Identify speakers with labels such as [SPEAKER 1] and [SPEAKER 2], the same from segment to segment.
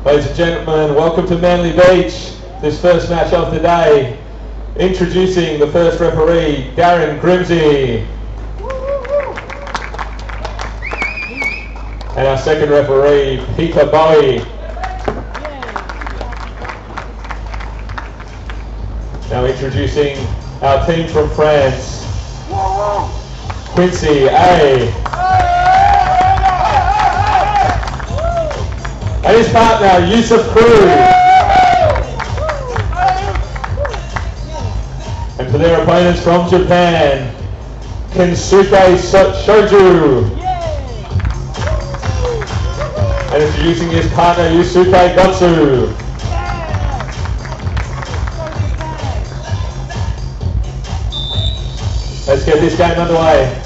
[SPEAKER 1] Ladies and gentlemen, welcome to Manly Beach, this first match of the day. Introducing the first referee, Darren Grimsey. And our second referee, Peter Bowie. Now introducing our team from France, Quincy A. And his partner, Yusuf Krou. And for their opponents from Japan, Kensuke Shoji. And introducing his partner, Yusuke Gottsu. Let's get this game underway.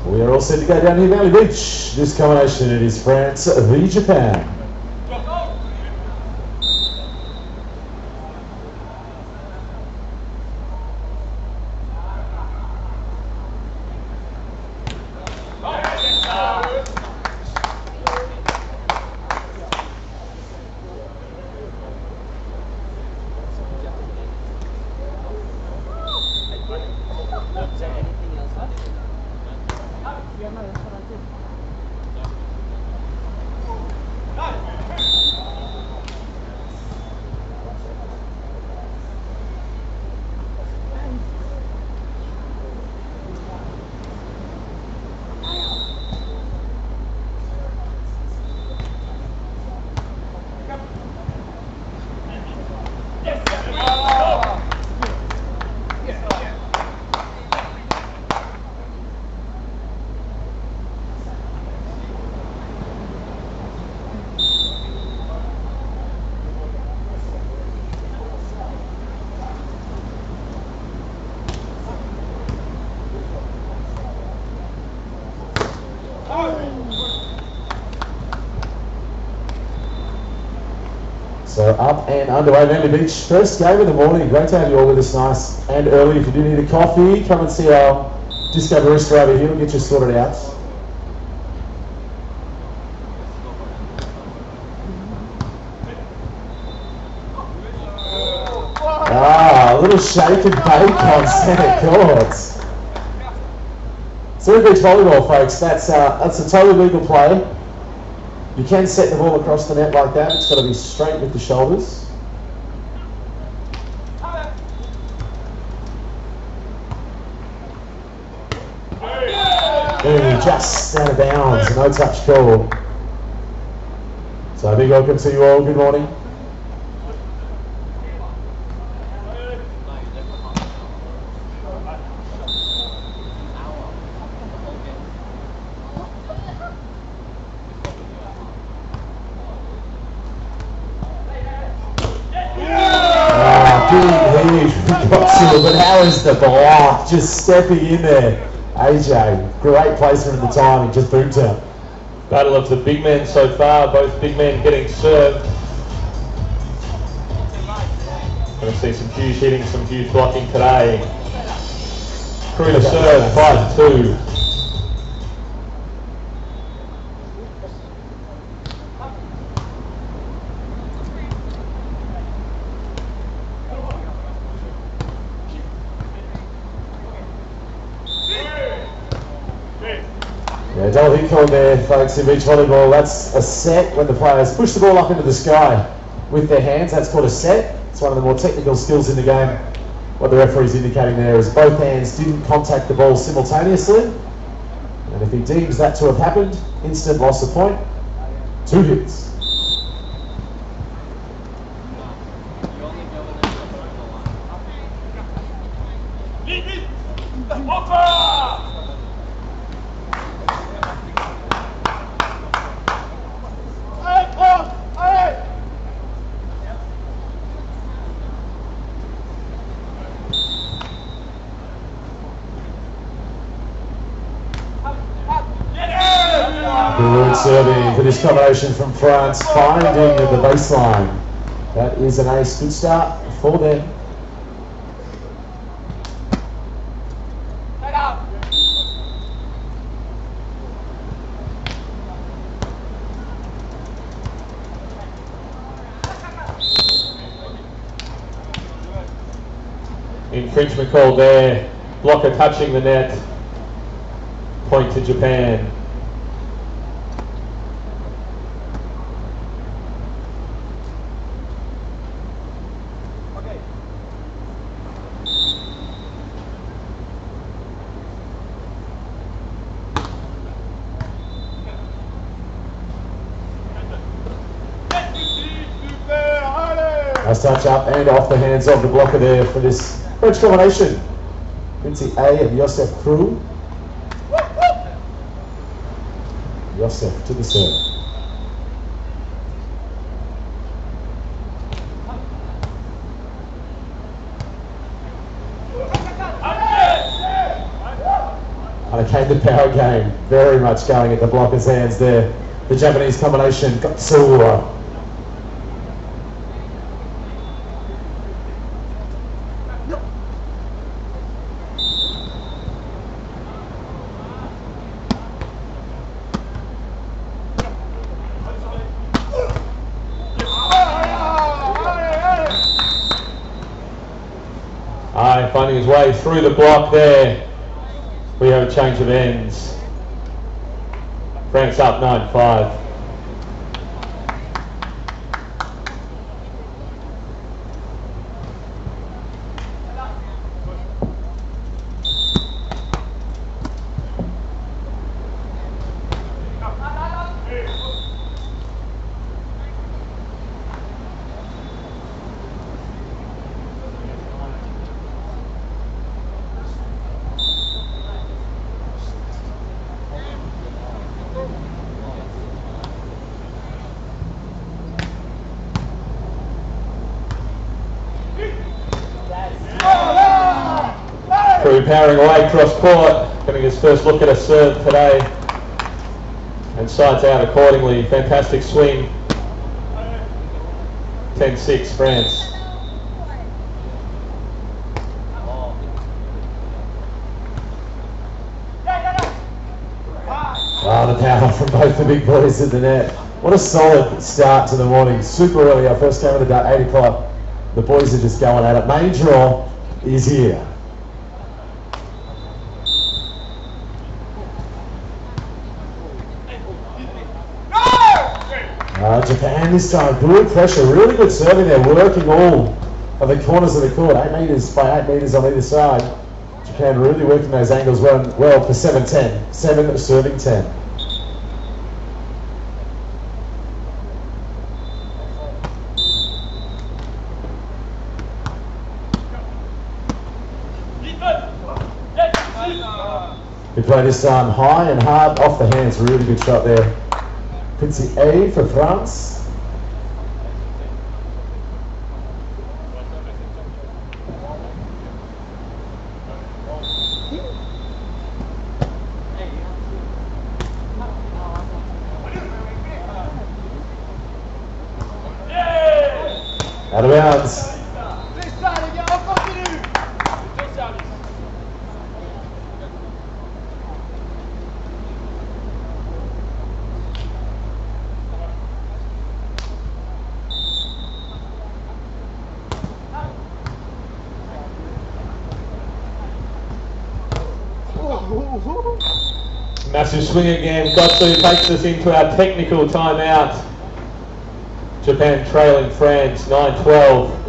[SPEAKER 2] We are all set to go down here, Manly Beach. This combination, it is France v Japan. So up and underway, Manly Beach. First game of the morning. Great to have you all with us nice and early. If you do need a coffee, come and see our disco barista over here. We'll get you sorted out. A little shake and bake on centre court. Surrey Beach volleyball, folks. That's a totally legal play. You can set the ball across the net like that. It's got to be straight with the shoulders. Just out of bounds, no touch call. So a big welcome to you all. Good morning. But how is the block just stepping in there? AJ, great placement at the time, he just boomed out.
[SPEAKER 1] Battle of the big men so far, both big men getting served. Going to see some huge hitting, some huge blocking today. Krou to serve, 5-2.
[SPEAKER 2] Yeah, double hit call there, folks, in beach volleyball. That's a set when the players push the ball up into the sky with their hands. That's called a set. It's one of the more technical skills in the game. What the referee's indicating there is both hands didn't contact the ball simultaneously. And if he deems that to have happened, instant loss of point, 2 hits. Good good serving for this combination from France, finding the baseline. That is an ace. Good start for them.
[SPEAKER 1] Infringement called there. Blocker touching the net. Point to Japan.
[SPEAKER 2] Nice touch up and off the hands of the blocker there for this French combination. Quincy A and Joseph Krou. Joseph to the serve. And it came to power game, very much going at the blocker's hands there. The Japanese combination, Gottsu.
[SPEAKER 1] Finding his way through the block there. We have a change of ends. France up 9-5. Krou powering away cross court, getting his first look at a serve today, and sides out accordingly. Fantastic swing. 10-6 France.
[SPEAKER 2] The power from both the big boys at the net. What a solid start to the morning. Super early. Our first game of the day, 8 o'clock. The boys are just going at it. Main draw is here. Japan this time, good pressure, really good serving there, working all of the corners of the court, 8 metres by 8 metres on either side. Japan really working those angles well for 7-10, 7 serving 10. Good play this time, high and hard off the hands, really good shot there. Quincy A for France. Out of bounds.
[SPEAKER 1] Massive swing again. Gottsu takes us into our technical timeout. Japan trailing France 9-12.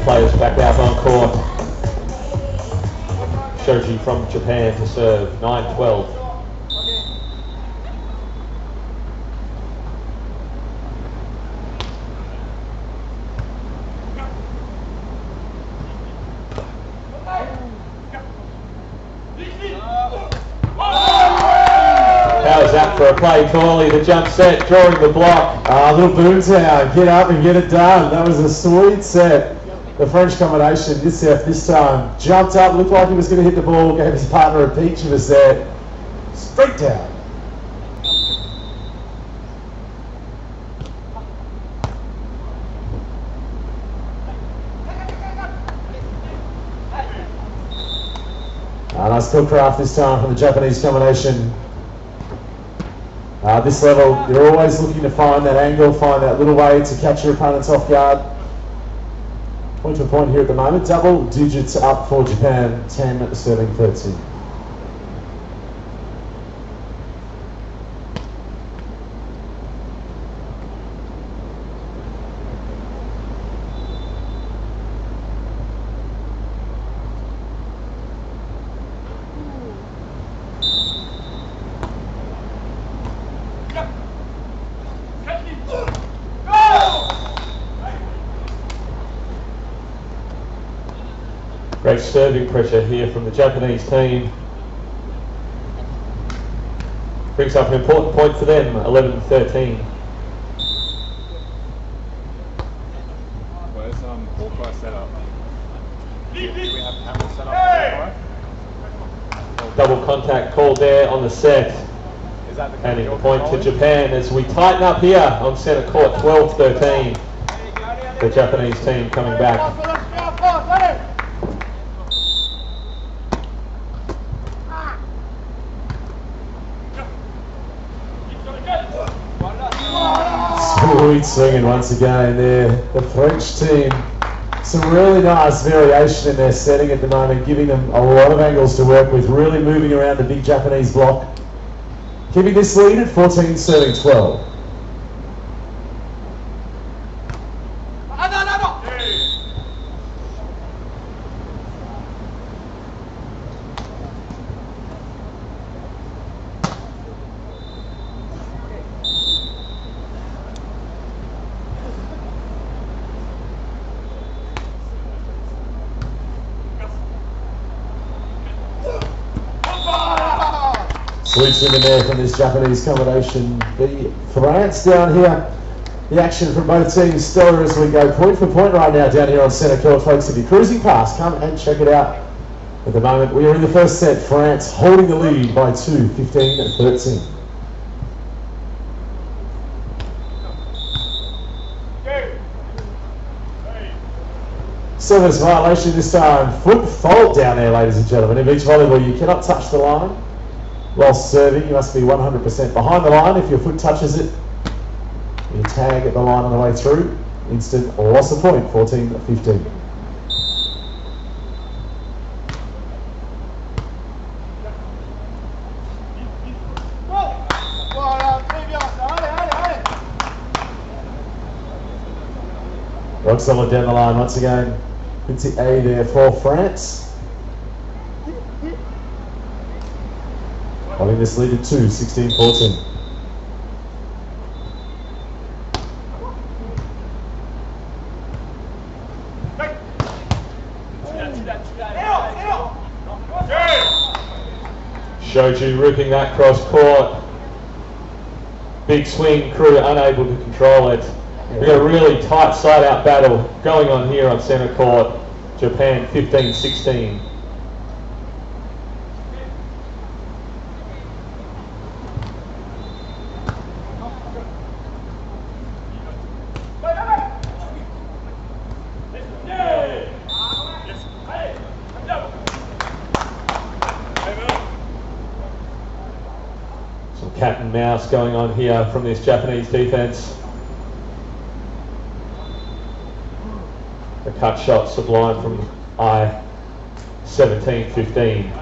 [SPEAKER 1] players back out on court. Shoji from Japan to serve, 9-12. How's that for a play, Corley? The jump set, drawing the block.
[SPEAKER 2] A little boomtown, get up and get it done. That was a sweet set. The French combination, this time, jumped up, looked like he was going to hit the ball, gave his partner a peach of a set. Straight down. Nice craft this time from the Japanese combination. This level, you're always looking to find that angle, find that little way to catch your opponents off guard. Point to point here at the moment, double digits up for Japan, 10 serving 13.
[SPEAKER 1] Great serving pressure here from the Japanese team. Brings up an important point for them, 11-13.
[SPEAKER 3] Where's Hawkeye set up? Do we have camera set up for Hawkeye?
[SPEAKER 1] Double contact called there on the set.
[SPEAKER 3] Is that the
[SPEAKER 1] Handing the point to Japan as we tighten up here on centre court, 12-13. The Japanese team coming back.
[SPEAKER 2] Sweet swinging once again there. The French team, some really nice variation in their setting at the moment, giving them a lot of angles to work with, really moving around the big Japanese block. Keeping this lead at 14, serving 12. Sweet swinging there from this Japanese combination. The France down here, the action from both teams stellar as we go point for point right now down here on centre court, folks. If you're cruising past, come and check it out. At the moment, we are in the first set. France holding the lead by 2, 15-13. Service violation this time. Foot fault down there, ladies and gentlemen. In beach volleyball, you cannot touch the line. Whilst serving, you must be 100% behind the line. If your foot touches it, you tag at the line on the way through. Instant loss of point, 14-15. Rock solid down the line once again. It's the A there for France. Holding this lead at 2, 16-14.
[SPEAKER 1] Shoji ripping that cross court. Big swing, Krou unable to control it. We've got a really tight side-out battle going on here on centre court. Japan 15-16. Some cat and mouse going on here from this Japanese defence. The cut shot sublime from I, 17-15.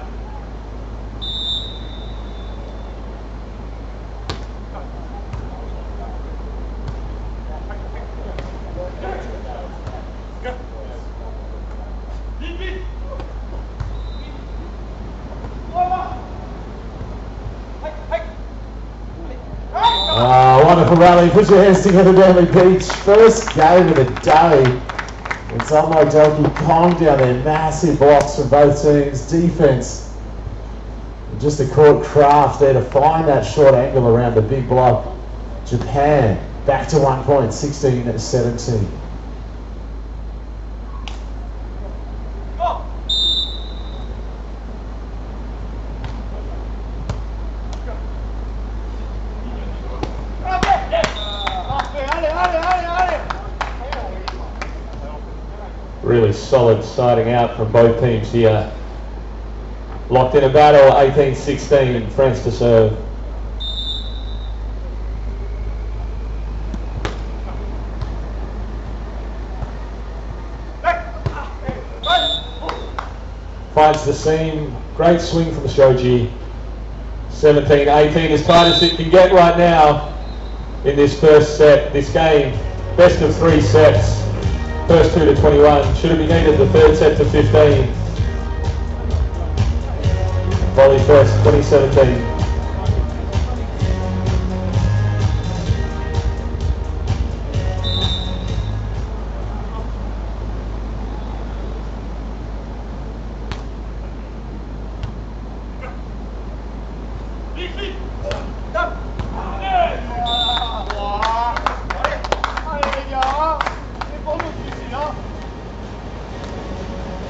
[SPEAKER 2] Wonderful rally. Put your hands together, Manly Beach. First game of the day. It's Almo Donkey Kong down there. Massive blocks from both teams. Defense. Just a court craft there to find that short angle around the big block. Japan back to 1 point, 16-17.
[SPEAKER 1] Really solid siding out from both teams here. Locked in a battle, 18-16, France to serve. Finds the seam, great swing from Shoji. 17-18, as tight as it can get right now in this first set, this game. Best of 3 sets. First 2 to 21. Should it be needed, the third set to 15. VolleyFest 2017.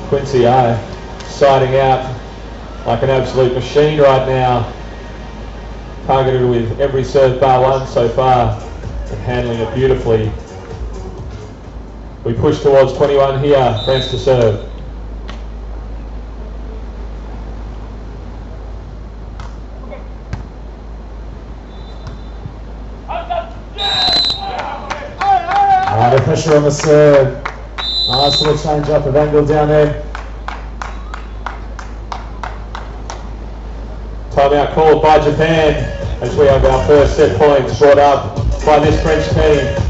[SPEAKER 1] Quincy I siding out like an absolute machine right now. Targeted with every serve bar one so far and handling it beautifully. We push towards 21 here, France to serve.
[SPEAKER 2] The pressure on the serve. Nice little change up of angle down there.
[SPEAKER 1] Timeout called by Japan as we have our first set points brought up by this French team.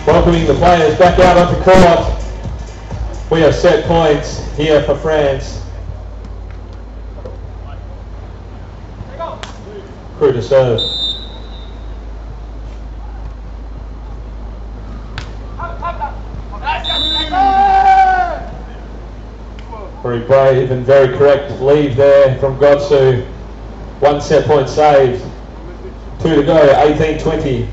[SPEAKER 1] Welcoming the players back out onto court. We have set points here for France. Krou to serve. Very brave and very correct lead there from Gottsu. 1 set point saved. 2 to go, 18-20.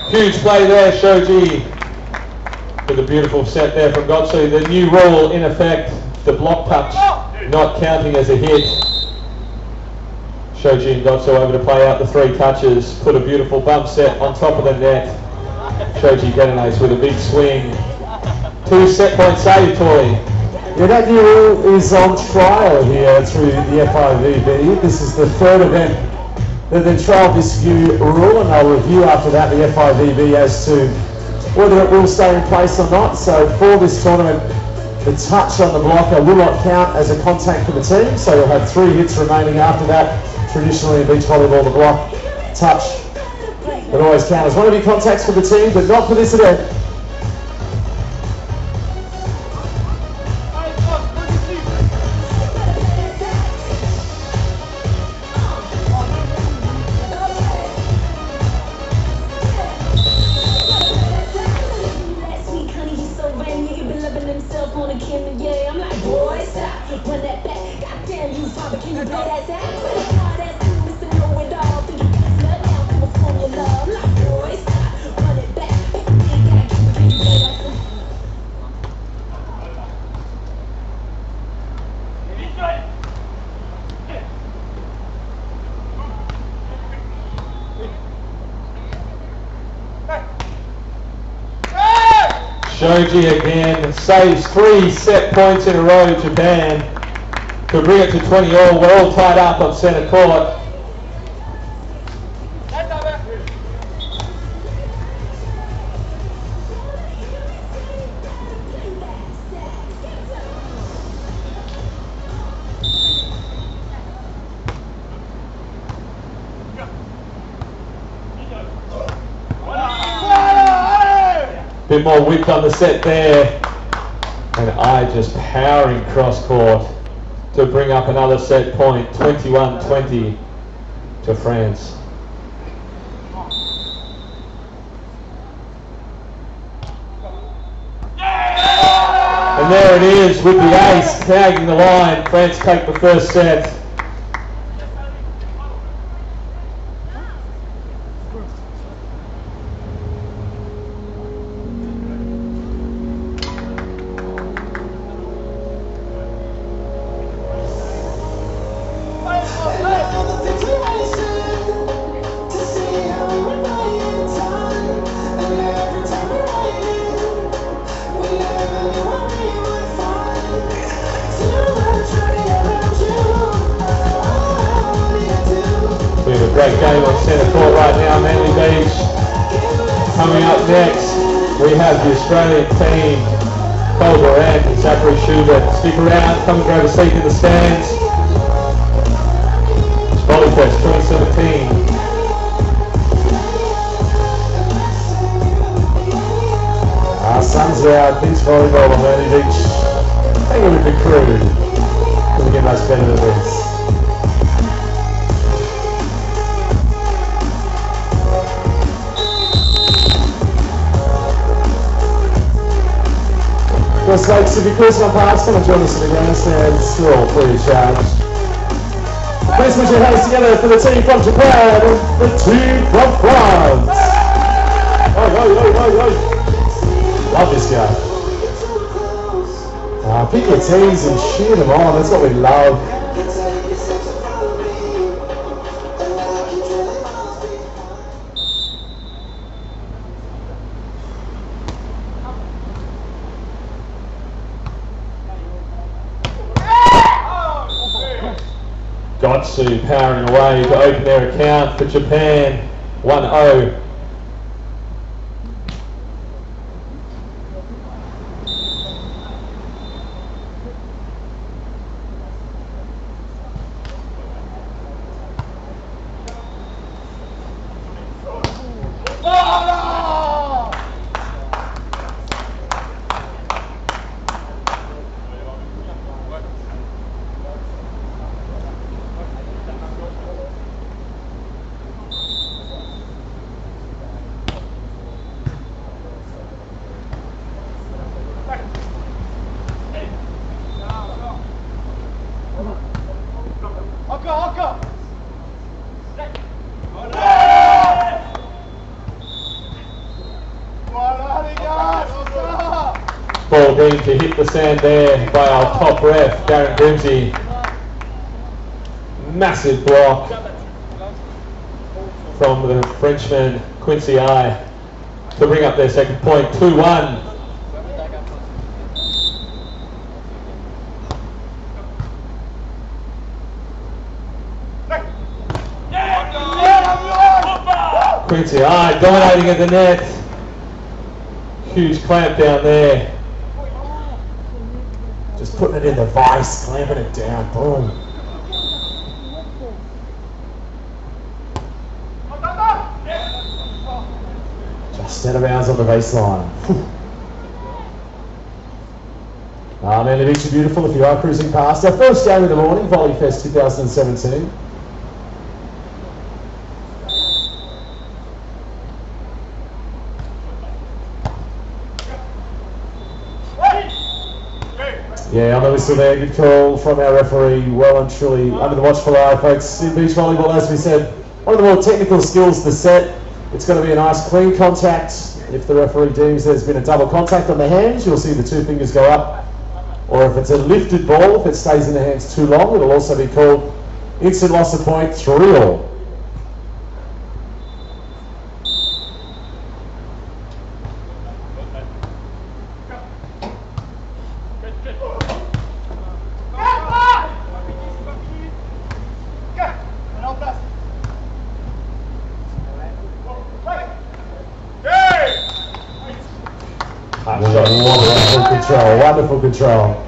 [SPEAKER 1] Huge play there, Shoji, with a beautiful set there from Gottsu. The new rule in effect, the block touch not counting as a hit. Shoji and Gottsu over to play out the 3 touches, put a beautiful bump set on top of the net. Shoji detonates with a big swing. 2 set point save, Tori.
[SPEAKER 2] Yeah, that new rule is on trial here through the FIVB. This is the 3rd event that they trialled this new rule, and they'll review after that the FIVB as to whether it will stay in place or not. So for this tournament, the touch on the blocker will not count as a contact for the team, so you'll have 3 hits remaining after that. Traditionally in beach volleyball, the block touch would always count as one of your contacts for the team, but not for this event.
[SPEAKER 4] Yeah, I'm like, boy, stop. Run that back. Goddamn, you father, can you play that?
[SPEAKER 1] Shoji again saves 3 set points in a row, Japan, to bring it to 20 all. We're all tied up on centre court. Bit more width on the set there, and I just powering cross court to bring up another set point, 21-20 to France. And there it is with the ace tagging the line. France take the first set. Great game on centre court right now, Manly Beach. Coming up next, we have the Australian team, Cole Durant and Zachary Schubert. Stick around, come and grab a seat in the stands. It's VolleyFest 2017.
[SPEAKER 2] Our sons are out, beach volleyball on Manly Beach. Hanging with the Krou. Doesn't get much better than this. Well, folks, if you're cruising on past, come and join us in the grandstand. Still all free of charge. Please put your hands together for the team from Japan and the team from France. Love this guy. Pick your teams and cheer them on. That's what we love.
[SPEAKER 1] Gottsu powering away to open their account for Japan, 1-0. Ball being to hit the sand there by our top ref, Darren Grimsey. Massive block from the Frenchman, Quincy I, to bring up their second point, 2-1. Quincy I dominating at the net. Huge clamp down there.
[SPEAKER 2] Just putting it in the vice, clamping it down, boom. Just out of bounds on the baseline. Manly Beach are beautiful if you are cruising past. Our first game of the morning, VolleyFest 2017. Yeah, on the whistle there, good call from our referee, well and truly under the watchful eye, folks. In beach volleyball, as we said, one of the more technical skills, the set. It's going to be a nice clean contact. If the referee deems there's been a double contact on the hands, you'll see the two fingers go up. Or if it's a lifted ball, if it stays in the hands too long, it'll also be called instant loss of point, 3-all. Wonderful control, wonderful control.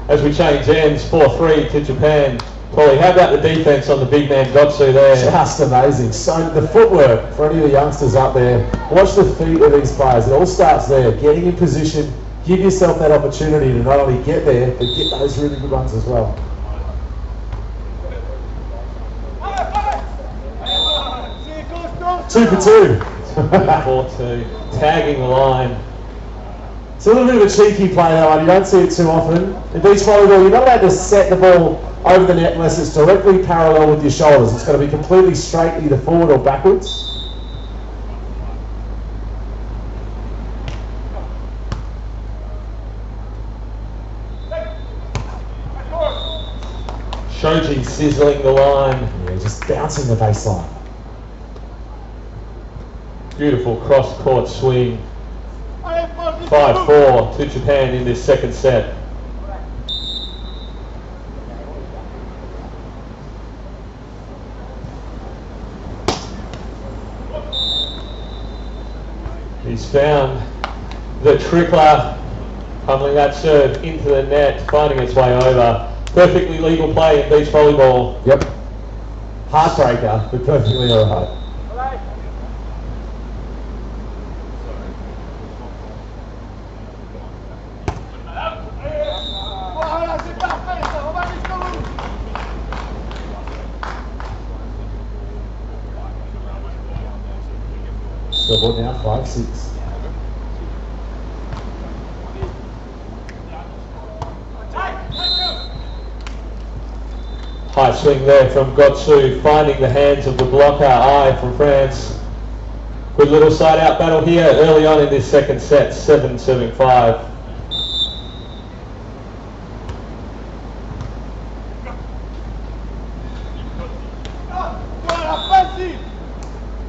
[SPEAKER 1] As we change ends, 4-3 to Japan. Paulie, how about the defense on the big man Gottsu there?
[SPEAKER 2] Just amazing. So the footwork for any of the youngsters up there, watch the feet of these players. It all starts there, getting in position, give yourself that opportunity to not only get there, but get those really good runs as well. Two for two.
[SPEAKER 1] 4-2, tagging the line.
[SPEAKER 2] It's a little bit of a cheeky play that one, you don't see it too often. In beach volleyball, you're not allowed to set the ball over the net unless it's directly parallel with your shoulders. It's got to be completely straight, either forward or backwards.
[SPEAKER 1] Shoji sizzling the line.
[SPEAKER 2] Yeah, just bouncing the baseline.
[SPEAKER 1] Beautiful cross-court swing. 5-4 to Japan in this second set. He's found the trickler, pummeling that serve into the net, finding its way over. Perfectly legal play in beach volleyball.
[SPEAKER 2] Yep. Heartbreaker, but perfectly alright. Scoreboard now 5-6.
[SPEAKER 1] High swing there from Gottsu, finding the hands of the blocker, Ai from France. Good little side-out battle here early on in this second set, 7-5.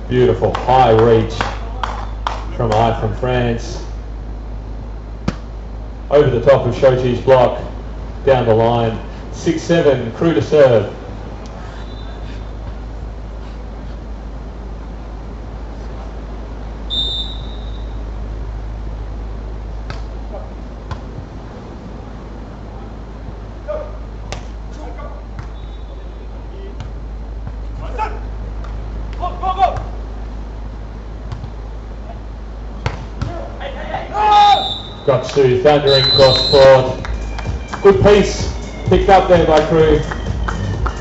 [SPEAKER 1] Beautiful high reach from Ai from France. Over the top of Shoji's block, down the line. 6-7, Krou to serve. Gottsu thundering cross court. Good piece picked up there by Krou.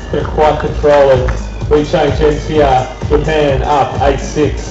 [SPEAKER 1] Couldn't quite control it. We change ends here. Japan up 8-6.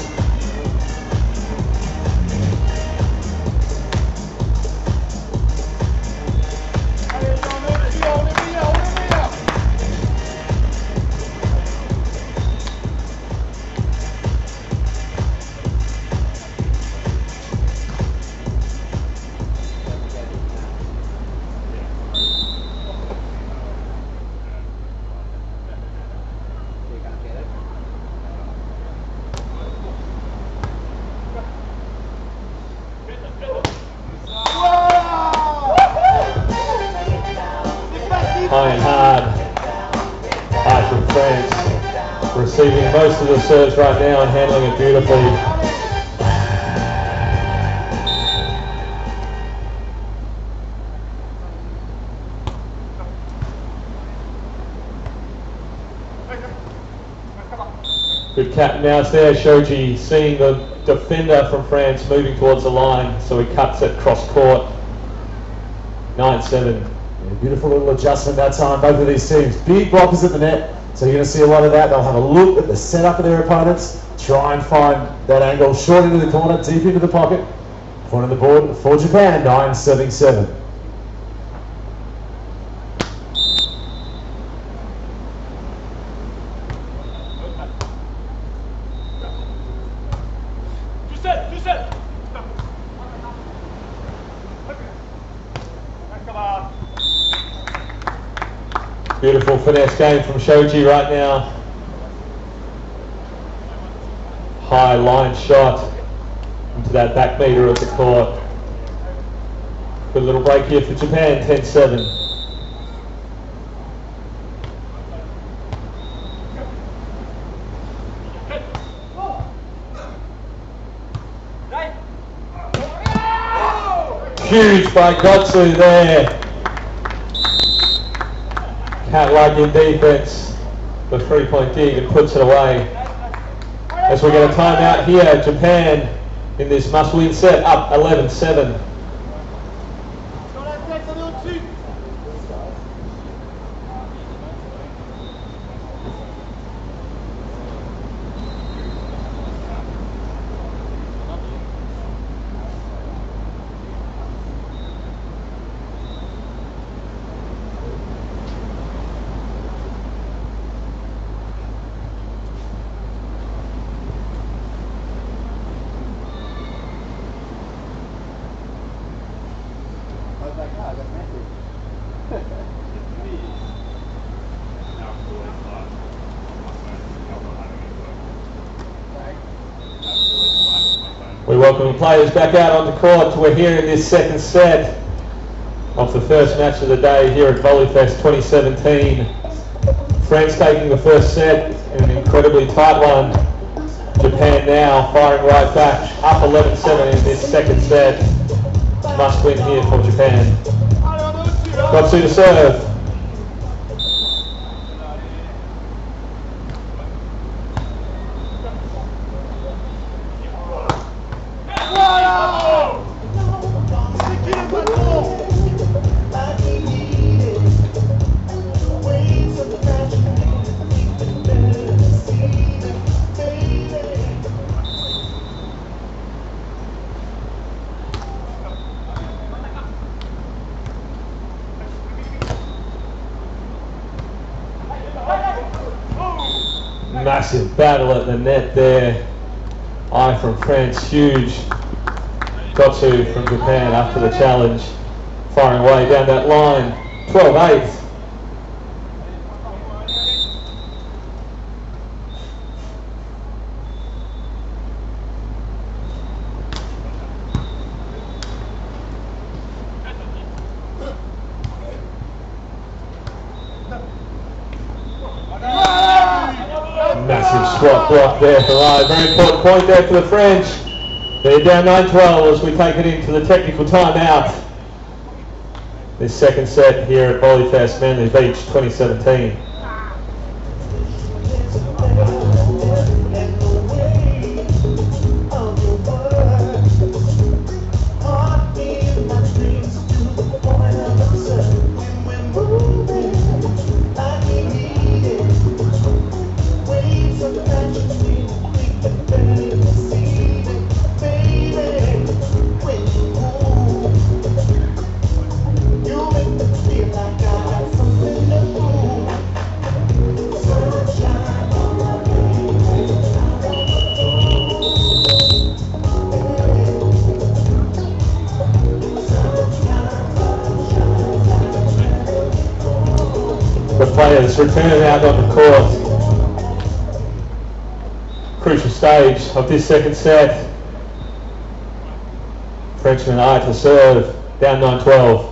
[SPEAKER 1] High and hard. Ai from France receiving most of the serves right now and handling it beautifully. Good cat and mouse there. Shoji seeing the defender from France moving towards the line, so he cuts it cross court. 9-7.
[SPEAKER 2] Beautiful little adjustment that time, both of these teams. Big blockers at the net, so you're going to see a lot of that. They'll have a look at the setup of their opponents, try and find that angle short into the corner, deep into the pocket. Point on the board for Japan, 9-7.
[SPEAKER 1] Beautiful finesse game from Shoji right now. High line shot into that back meter of the court. Good little break here for Japan, 10-7. Huge by Gottsu there. Cat-like in defense. The three-point dig and puts it away. As we get a timeout here, Japan in this must-win set, up 11-7. We welcome the players back out on the court. We're here in this second set of the first match of the day here at VolleyFest 2017. France taking the first set in an incredibly tight one. Japan now firing right back, up 11-7 in this second set. Must win here for Japan. Gottsu to serve. Massive battle at the net there. Eye from France, huge. Gottsu from Japan after the challenge. Firing away down that line. 12-8. Massive squat block there for Rai. Very important point there for the French. They're down 9-12 as we take it into the technical timeout. This second set here at VolleyFest Manly Beach 2017. Players returning out on the court. Crucial stage of this second set. Frenchman Eye to serve, down 9-12.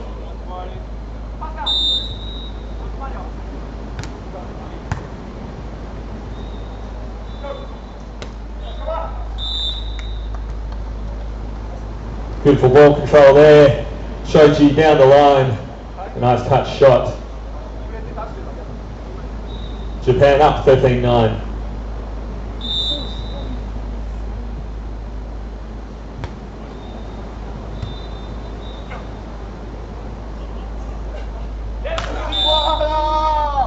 [SPEAKER 1] Beautiful ball control there. Shoji down the line. A nice touch shot. Japan up 13-9.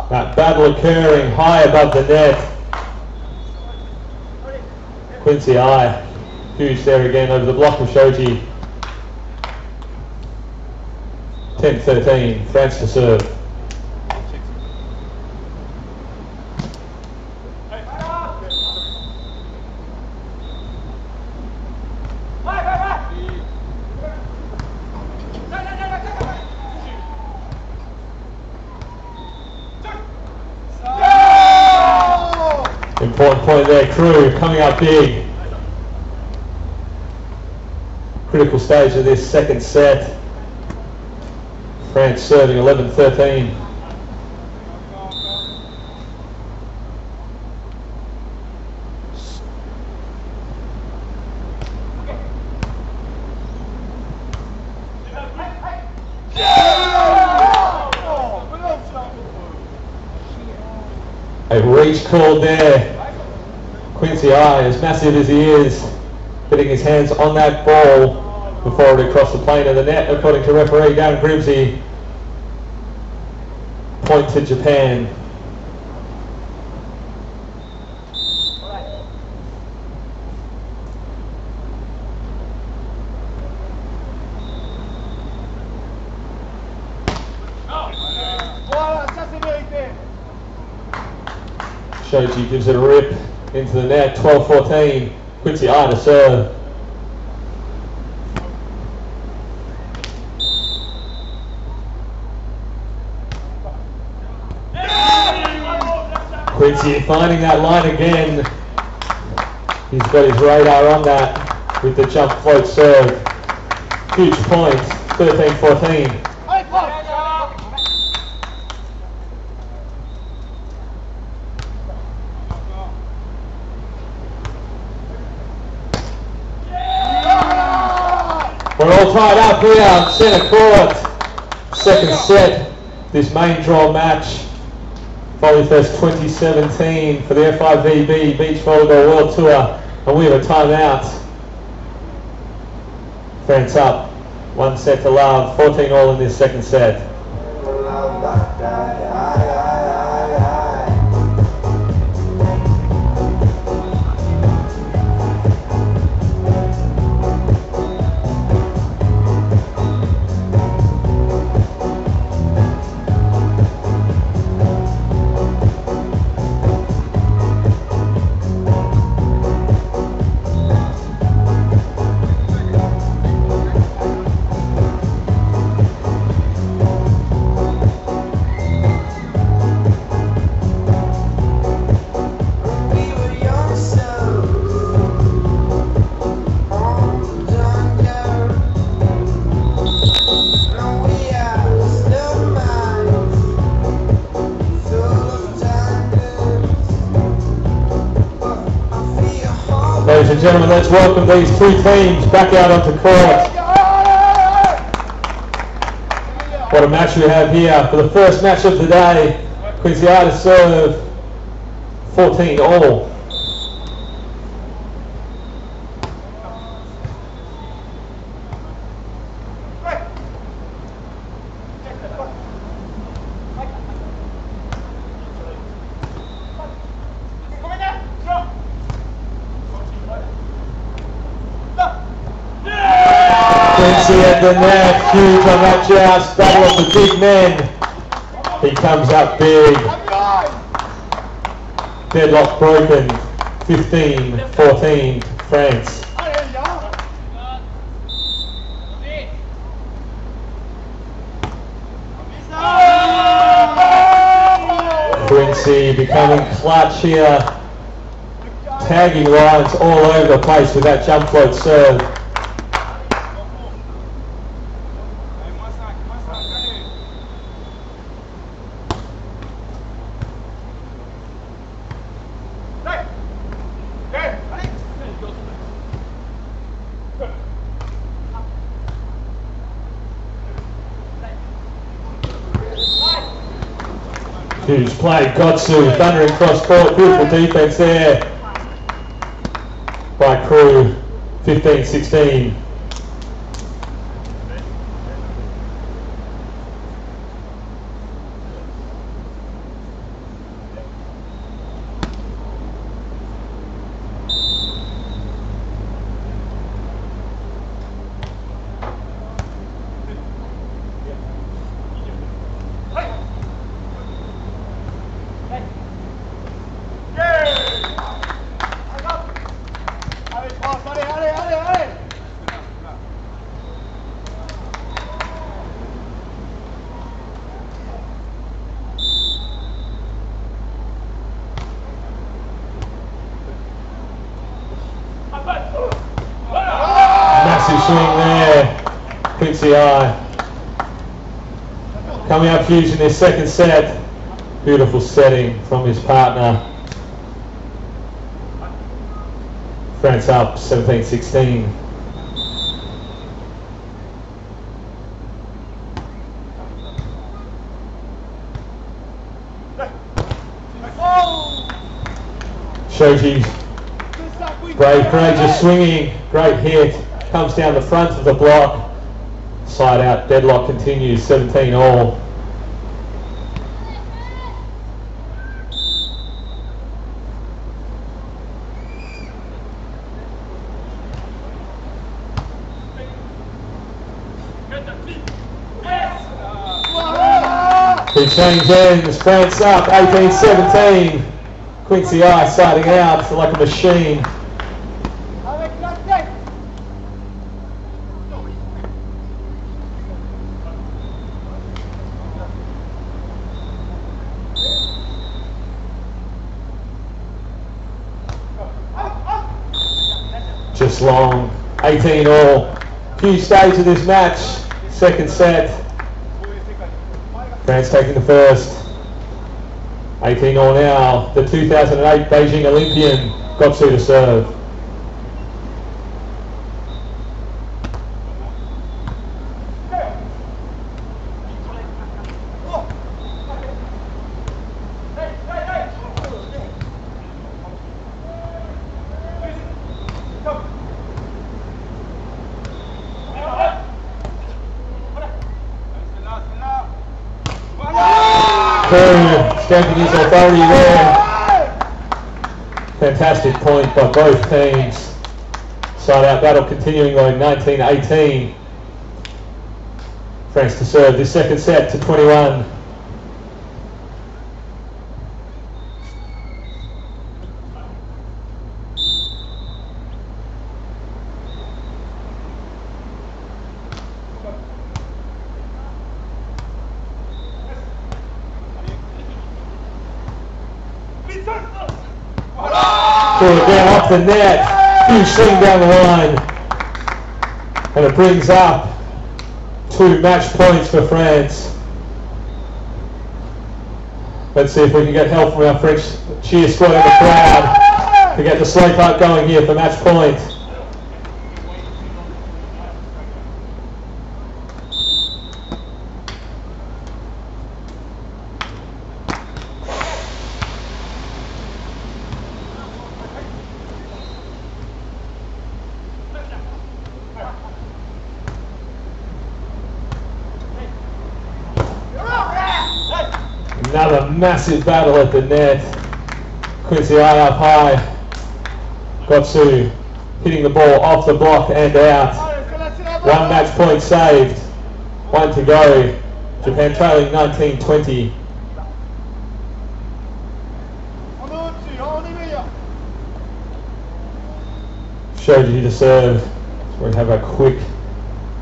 [SPEAKER 1] That battle occurring high above the net. Quincy Eye, huge there again over the block of Shoji. 10-13, France to serve. Important point there, Krou coming up big. Critical stage of this second set. France serving 11-13. A reach called there. Quincy I, as massive as he is, getting his hands on that ball before it crossed the plane of the net, according to referee Darren Grimsey. Point to Japan. Shoji gives it a rip into the net, 12-14. Quincy I to serve. Quincy finding that line again. He's got his radar on that with the jump float serve. Huge point, 13-14. We're all tied up here on centre court. Second set, this main draw match. VolleyFest 2017 for the FIVB Beach Volleyball World Tour. And we have a timeout. France up, 1 set to love, 14 all in this second set. Ladies and gentlemen, let's welcome these two teams back out onto court. What a match we have here for the first match of the day. Quincy I to serve, 14 all. Quincy at the net, huge on that joust, battle of the big men. He comes up big. Deadlock broken, 15-14, France. Quincy becoming clutch here. Tagging lines all over the place with that jump float serve. Huge play, Gottsu thundering cross court, beautiful defense there by Krou, 15-16. Massive swing there, Quincy I. Coming up huge in this second set. Beautiful setting from his partner. France up, 17-16.
[SPEAKER 4] Oh!
[SPEAKER 1] Shoji, brave, courageous swinging, great hit, comes down the front of the block, side out, deadlock continues, 17 all. Big change ends, France up, 18-17. Quincy I siding out like a machine. Just long, 18 all. Huge stage of this match, second set. France taking the first. 18 all now. The 2008 Beijing Olympian, Gottsu to serve. Krou stamping his authority there. Fantastic point by both teams. Side out battle continuing on 19-18. France to serve this second set to 21. Again off the net, huge swing down the line, and it brings up 2 match points for France. Let's see if we can get help from our French cheer squad in the crowd to get the slow part going here for match point. Another massive battle at the net. Quincy I up high. Gottsu hitting the ball off the block and out. 1 match point saved. 1 to go. Japan trailing 19-20. Shoji to serve. So we have a quick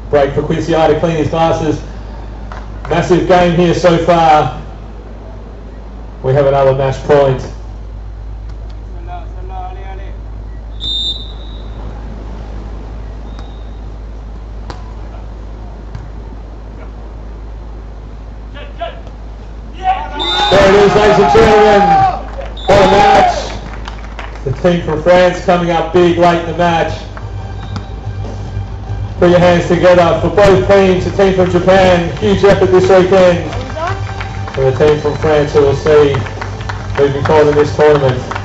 [SPEAKER 1] break for Quincy I to clean his glasses. Massive game here so far. We have another match point. There it is, ladies and gentlemen. What a match. The team from France coming up big late in the match. Put your hands together for both teams. The team from Japan, huge effort this weekend. And the team from France who will see moving forward in this tournament.